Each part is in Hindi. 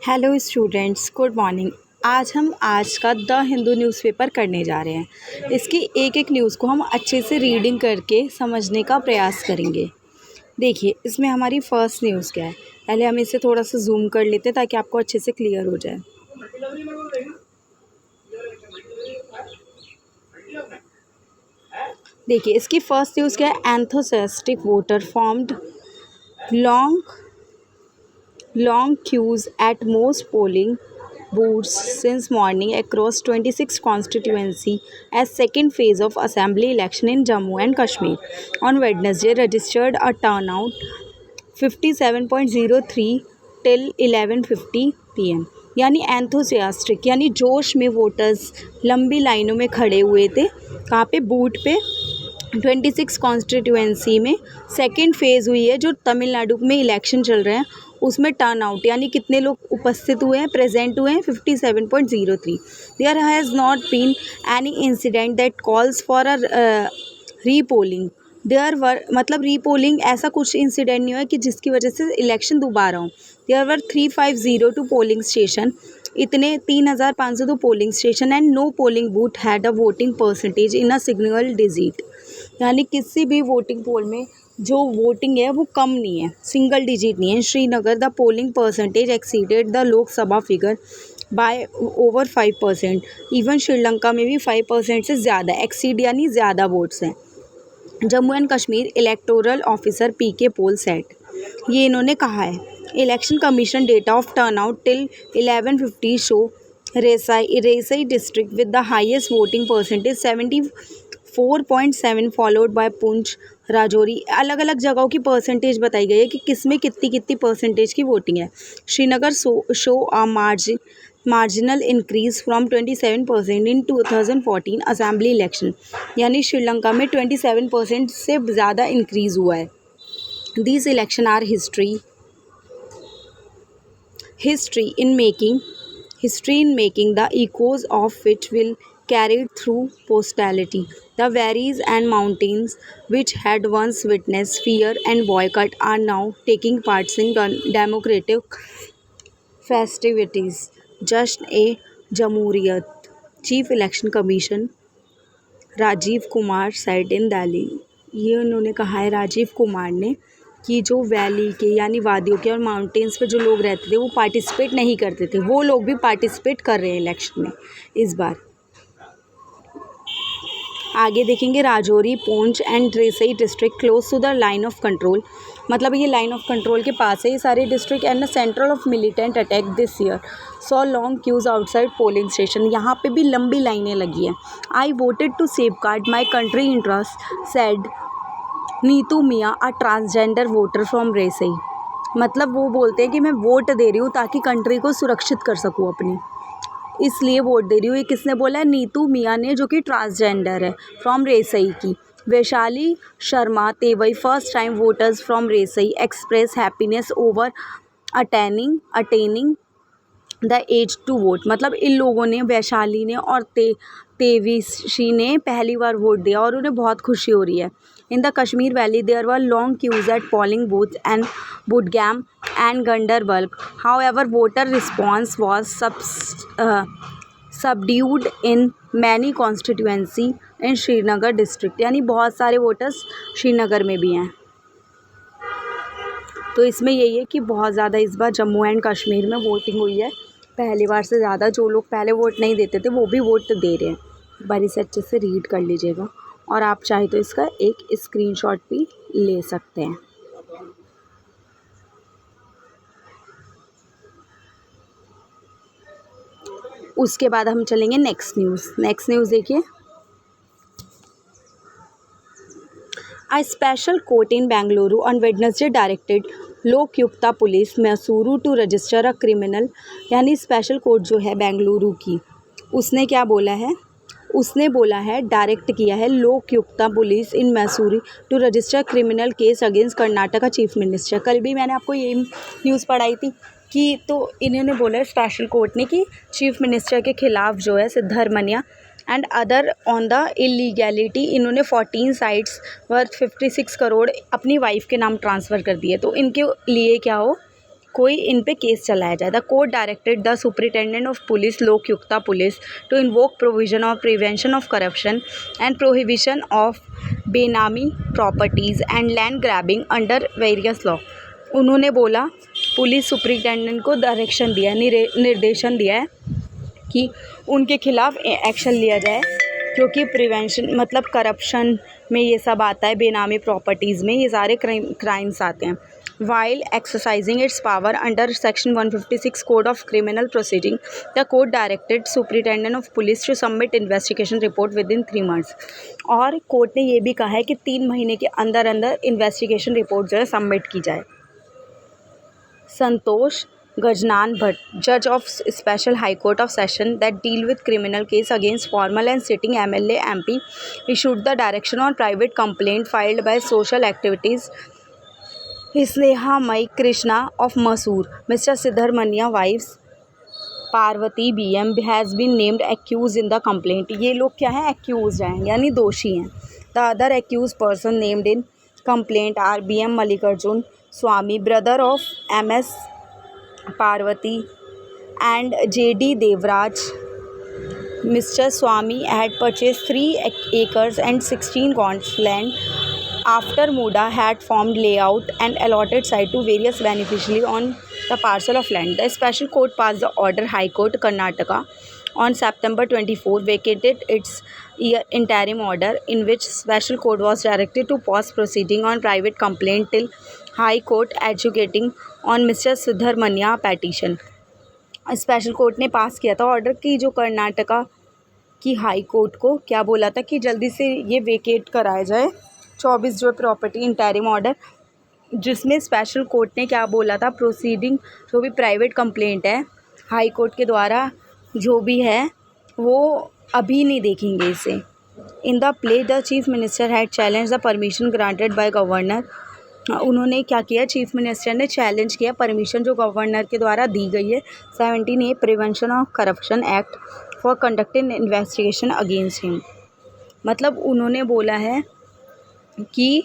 Hello students, good morning. आज का द हिंदू न्यूज़पेपर करने जा रहे हैं। इसकी एक एक न्यूज़ को हम अच्छे से रीडिंग करके समझने का प्रयास करेंगे। देखिए, इसमें हमारी फर्स्ट न्यूज़ क्या है। पहले हम इसे थोड़ा सा जूम कर लेते हैं ताकि आपको अच्छे से क्लियर हो जाए। देखिए, इसकी फर्स्ट न्यूज़ क्या है। Enthusiastic voter formed long queues at most polling booths since morning across 26 constituency as second phase of assembly election in Jammu and Kashmir. On Wednesday, registered a turnout 57.03 till 11:50 pm. यानी एंथुसियास्टिक यानी जोश में वोटर्स लंबी लाइनों में खड़े हुए थे। कहाँ पे? बूथ पे। 26 कॉन्स्टिट्यूएंसी में सेकेंड फेज़ हुई है, जो तमिलनाडु में इलेक्शन चल रहे हैं उसमें टर्न आउट यानी कितने लोग उपस्थित हुए हैं, प्रेजेंट हुए हैं 57.03। There has not been any incident that calls for a repolling. There were मतलब रीपोलिंग ऐसा कुछ इंसिडेंट नहीं हुआ कि जिसकी वजह से इलेक्शन दोबारा हो। देयर वर 350 पोलिंग स्टेशन, इतने 3502 polling station and no polling booth had a voting percentage in a single digit. यानी किसी भी वोटिंग पोल में जो वोटिंग है वो कम नहीं है, सिंगल डिजिट नहीं है। Srinagar the polling percentage exceeded the Lok Sabha figure by over 5%। Even Sri Lanka में भी 5% से ज़्यादा एक्सीड यानी ज़्यादा वोट्स हैं। Jammu and Kashmir electoral officer PK Pole said, ये इन्होंने कहा है। Election commission data of turnout till 11:50 show Reasi district with the highest voting percentage 74.7 followed by Poonch Rajouri. अलग अलग जगहों की परसेंटेज बताई गई है कि किस में कितनी कितनी परसेंटेज की वोटिंग है। Srinagar show a marginal increase from 27% in 2014 assembly election. यानी श्रीलंका में 27% से ज़्यादा इंक्रीज़ हुआ है। These election are history in making, the echoes of which will carried through posterity. The valleys and mountains which had once witnessed fear and boycott are now taking part in democratic festivities. Just a Jamhuriyat. Chief Election Commission Rajiv Kumar said in Delhi. ये उन्होंने कहा है राजीव कुमार ने कि जो वैली के यानी वादियों के और माउंटेन्स पे जो लोग रहते थे वो पार्टिसिपेट नहीं करते थे, वो लोग भी पार्टिसिपेट कर रहे हैं इलेक्शन में इस बार। आगे देखेंगे, Rajouri Poonch and Reasi district close to the line of control. मतलब ये लाइन ऑफ कंट्रोल के पास है ये सारे district and the central of militant attack this year saw long queues outside polling station. यहाँ पे भी लंबी लाइनें लगी हैं। I voted to safeguard my country interest said Neetu Miyan a transgender voter from Reasi. मतलब वो बोलते हैं कि मैं वोट दे रही हूँ ताकि कंट्री को सुरक्षित कर सकूँ अपनी, इसलिए वोट दे रही हूँ। ये किसने बोला है? नीतू मियाँ ने, जो कि ट्रांसजेंडर है, फ्रॉम रेसई की। वैशाली शर्मा तेवई first time voters from Reasi express happiness over attaining the age to vote. मतलब इन लोगों ने, वैशाली ने और तेविशी ने पहली बार वोट दिया और उन्हें बहुत खुशी हो रही है। In the Kashmir valley there were long queues at polling booth and Budgam and Ganderbal. However voter response was subdued in many constituency in Srinagar district. यानी बहुत सारे वोटर्स श्रीनगर में भी हैं। तो इसमें यही है कि बहुत ज़्यादा इस बार जम्मू एंड कश्मीर में वोटिंग हुई है, पहली बार से ज़्यादा। जो लोग पहले वोट नहीं देते थे वो भी वोट दे रहे हैं। एक बार इसे अच्छे से रीड कर लीजिएगा और आप चाहे तो इसका एक स्क्रीनशॉट भी ले सकते हैं। उसके बाद हम चलेंगे नेक्स्ट न्यूज़ देखिए। A special court in Bengaluru on Wednesday directed Lokayukta police Mysuru to register a criminal. यानी स्पेशल कोर्ट जो है बेंगलुरु की, उसने क्या बोला है? उसने बोला है, डायरेक्ट किया है Lokayukta police in Mysuru to register criminal case against Karnataka chief minister. कल भी मैंने आपको ये न्यूज़ पढ़ाई थी कि तो इन्होंने बोला है स्पेशल कोर्ट ने कि चीफ मिनिस्टर के खिलाफ जो है Siddaramaiah and other on the illegality, इन्होंने 14 साइट्स वर्थ 56 करोड़ अपनी वाइफ के नाम ट्रांसफ़र कर दिए। तो इनके लिए क्या हो, कोई इन पे केस चलाया जाए। The court directed the superintendent of police Lokayukta police to invoke provision of prevention of corruption and prohibition of benami properties and land grabbing under various law. उन्होंने बोला, पुलिस सुपरिटेंडेंट को डायरेक्शन दिया, निर्देशन दिया है कि उनके खिलाफ एक्शन लिया जाए, क्योंकि प्रिवेंशन मतलब करप्शन में ये सब आता है, बेनामी प्रॉपर्टीज़ में ये सारे क्राइम्स आते हैं। While exercising its power under section 156 code of criminal proceeding, the court directed superintendent of police to submit investigation report within 3 months। और कोर्ट ने ये भी कहा है कि 3 महीने के अंदर अंदर इन्वेस्टिगेशन रिपोर्ट जो है सबमिट की जाए। संतोष गजनान भट्ट, जज of special high court of session that deal with criminal case against formal and sitting MLA MP, issued the direction on private complaint filed by social activities Sneha Mai Krishna of Masoor. Mr. Siddharmanya wives Parvati BM has been named accused in the complaint। ये लोग क्या हैं? accused हैं, यानी दोषी हैं। The other accused person named in complaint are BM Mallikarjun Swamy, brother of MS Parvati, and JD Devraj। Mr. Swamy had purchased 3 acres and 16 counts land after Muda had formed layout and allotted site to various beneficiaries on the parcel of land. The special court passed the order. High Court Karnataka on September 24 vacated its interim order, in which special court was directed to pause proceeding on private complaint till High Court adjudicating on Mr. Siddharmanya petition। Special court ने पास किया था ऑर्डर कि जो कर्नाटका की हाई कोर्ट को क्या बोला था कि जल्दी से ये वेकेट कराया जाए 24 जो प्रॉपर्टी इंटरिम ऑर्डर, जिसमें स्पेशल कोर्ट ने क्या बोला था, प्रोसीडिंग जो भी प्राइवेट कंप्लेंट है हाई कोर्ट के द्वारा जो भी है वो अभी नहीं देखेंगे इसे। In the play the chief minister had challenge the permission granted by governor. उन्होंने क्या किया, चीफ मिनिस्टर ने चैलेंज किया परमिशन जो गवर्नर के द्वारा दी गई है 17A prevention of corruption act for conducting investigation against him. मतलब उन्होंने बोला है कि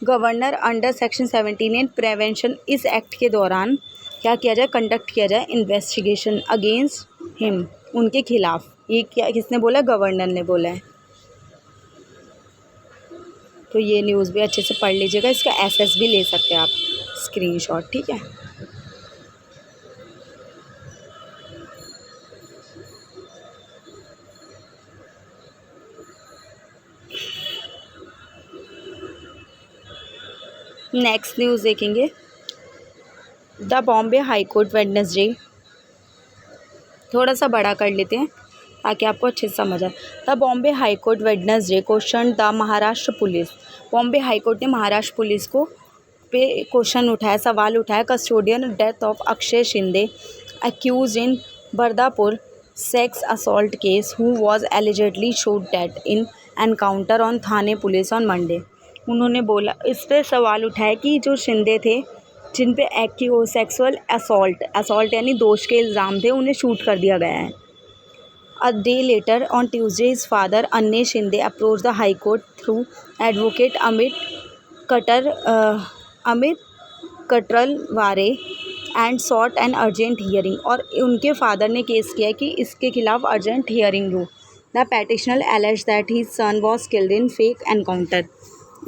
governor under section 17A prevention इस एक्ट के दौरान क्या किया जाए, कंडक्ट किया जाए इन्वेस्टिगेशन अगेंस्ट हिम, उनके खिलाफ। ये क्या किसने बोला, गवर्नर ने बोला है। तो ये न्यूज़ भी अच्छे से पढ़ लीजिएगा, इसका SS भी ले सकते हैं आप स्क्रीनशॉट, ठीक है। नेक्स्ट न्यूज़ देखेंगे, the Bombay high court Wednesday, थोड़ा सा बड़ा कर लेते हैं ताकि आपको अच्छे से समझ आए। The Bombay high court Wednesday question the Maharashtra police. Bombay high court ने महाराष्ट्र पुलिस को पे क्वेश्चन उठाया, सवाल उठाया custodian death of Akshay Shinde accused in Badlapur sex assault case who was allegedly shoot dead in encounter on Thane police on Monday. उन्होंने बोला, इस पर सवाल उठाया कि जो शिंदे थे जिन पे सेक्सुअल असॉल्ट यानी दोष के इल्ज़ाम थे, उन्हें शूट कर दिया गया है। A day later, on Tuesday, his father, Anne Shinde, approached the High Court through advocate Amit Katralware and sought an urgent hearing। और उनके फादर ने केस किया कि इसके खिलाफ अर्जेंट हियरिंग हो। The petitioner alleged that his son was killed in fake encounter।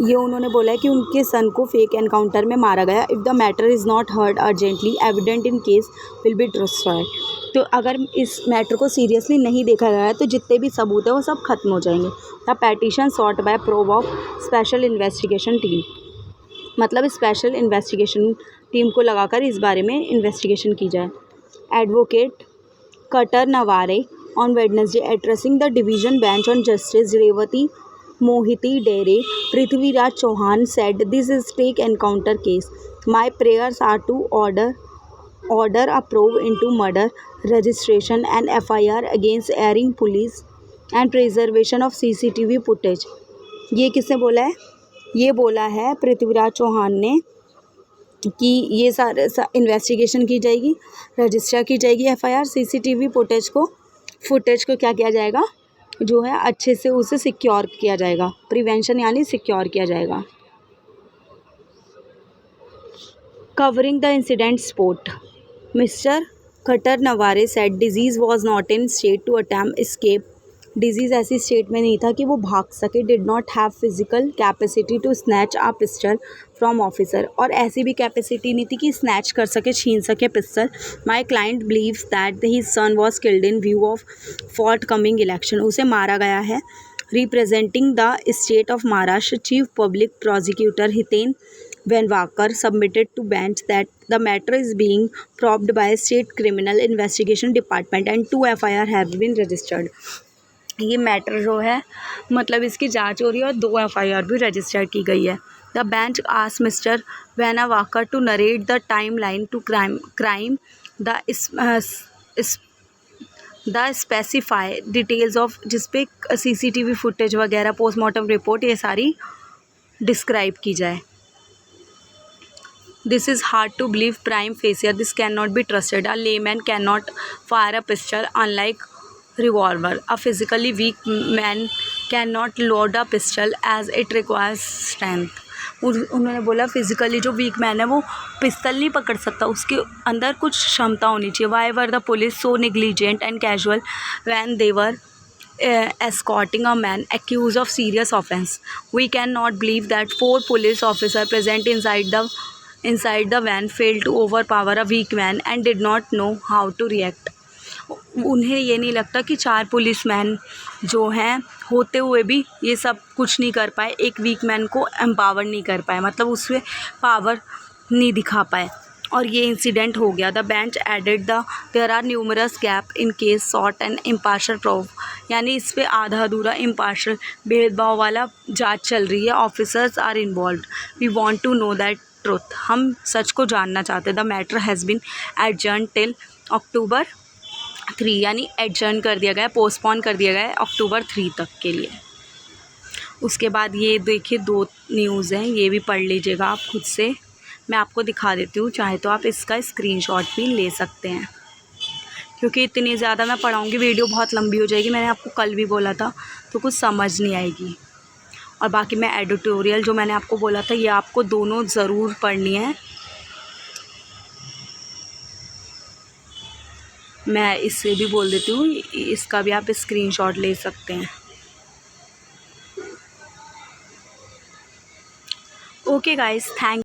ये उन्होंने बोला है कि उनके सन को फेक एनकाउंटर में मारा गया। If the matter is not heard urgently evident in case will be destroyed. तो अगर इस मैटर को सीरियसली नहीं देखा गया है तो जितने भी सबूत है वो सब खत्म हो जाएंगे। The petition sought by probe of special investigation team, मतलब स्पेशल इन्वेस्टिगेशन टीम को लगाकर इस बारे में इन्वेस्टिगेशन की जाए। Advocate Katar Navare on Wednesday addressing the division bench on justice Revati Mohiti Dere, Prithviraj Chauhan said, "This is fake encounter case. My prayers are to order a probe into murder, registration and FIR against erring police and preservation of CCTV footage." ये किसने बोला है? ये बोला है पृथ्वीराज चौहान ने कि ये सारे इन्वेस्टिगेशन की जाएगी, रजिस्टर की जाएगी FIR, CCTV फुटेज को क्या किया जाएगा, जो है अच्छे से उसे सिक्योर किया जाएगा, प्रिवेंशन यानी सिक्योर किया जाएगा। Covering the incident spot, mister Khattar Navare said deceased was not in state to attempt escape. Deceased ऐसी स्टेट में नहीं था कि वो भाग सके। Did not have physical capacity to snatch a pistol from officer, और ऐसी भी कैपेसिटी नहीं थी कि स्नैच कर सके, छीन सके pistol. My client believes that his son was killed in view of forth coming election. उसे मारा गया है। Representing the state of Maharashtra, chief public prosecutor Hiten Venvakar submitted to bench that the matter is being probed by State Criminal Investigation Department and 2 FIR have been registered। ये मैटर जो है मतलब इसकी जांच हो रही है और 2 FIR भी रजिस्टर की गई है। The bench asked mister Venegaonkar to narrate the time line to crime the specify details of, जिसपे CCTV फुटेज वगैरह, पोस्टमार्टम रिपोर्ट, ये सारी डिस्क्राइब की जाए। This is hard to believe prime facie. This cannot be trusted. A layman cannot fire a pistol, unlike revolver. A physically weak man cannot load a pistol as it requires strength. उन्होंने बोला फिजिकली जो वीक मैन है वो पिस्तल नहीं पकड़ सकता, उसके अंदर कुछ क्षमता होनी चाहिए। Why were the police so negligent and casual when they were escorting a man accused of serious offense? We cannot believe that 4 police officers present inside the van failed to overpower a weak man and did not know how to react। उन्हें ये नहीं लगता कि 4 पुलिसमैन जो हैं होते हुए भी ये सब कुछ नहीं कर पाए, एक वीक मैन को एम्पावर नहीं कर पाए, मतलब उसमें पावर नहीं दिखा पाए, और ये इंसिडेंट हो गया। The bench added there are numerous gap in case sought and impartial proof, यानी इस पर आधा अधूरा इम्पार्शल भेदभाव वाला जांच चल रही है। Officers are involve, we want to know that truth, हम सच को जानना चाहते हैं। The matter has been adjourn till October 3, यानी एडजर्न कर दिया गया, पोस्टपोन कर दिया गया है October 3 तक के लिए। उसके बाद ये देखिए 2 न्यूज़ हैं, ये भी पढ़ लीजिएगा आप खुद से, मैं आपको दिखा देती हूँ, चाहे तो आप इसका स्क्रीनशॉट भी ले सकते हैं, क्योंकि इतनी ज़्यादा मैं पढ़ाऊँगी वीडियो बहुत लंबी हो जाएगी। मैंने आपको कल भी बोला था तो कुछ समझ नहीं आएगी। और बाकी मैं एडिटोरियल जो मैंने आपको बोला था ये आपको दोनों ज़रूर पढ़नी है। मैं इससे भी बोल देती हूँ, इसका भी आप स्क्रीनशॉट ले सकते हैं। Okay guys, thank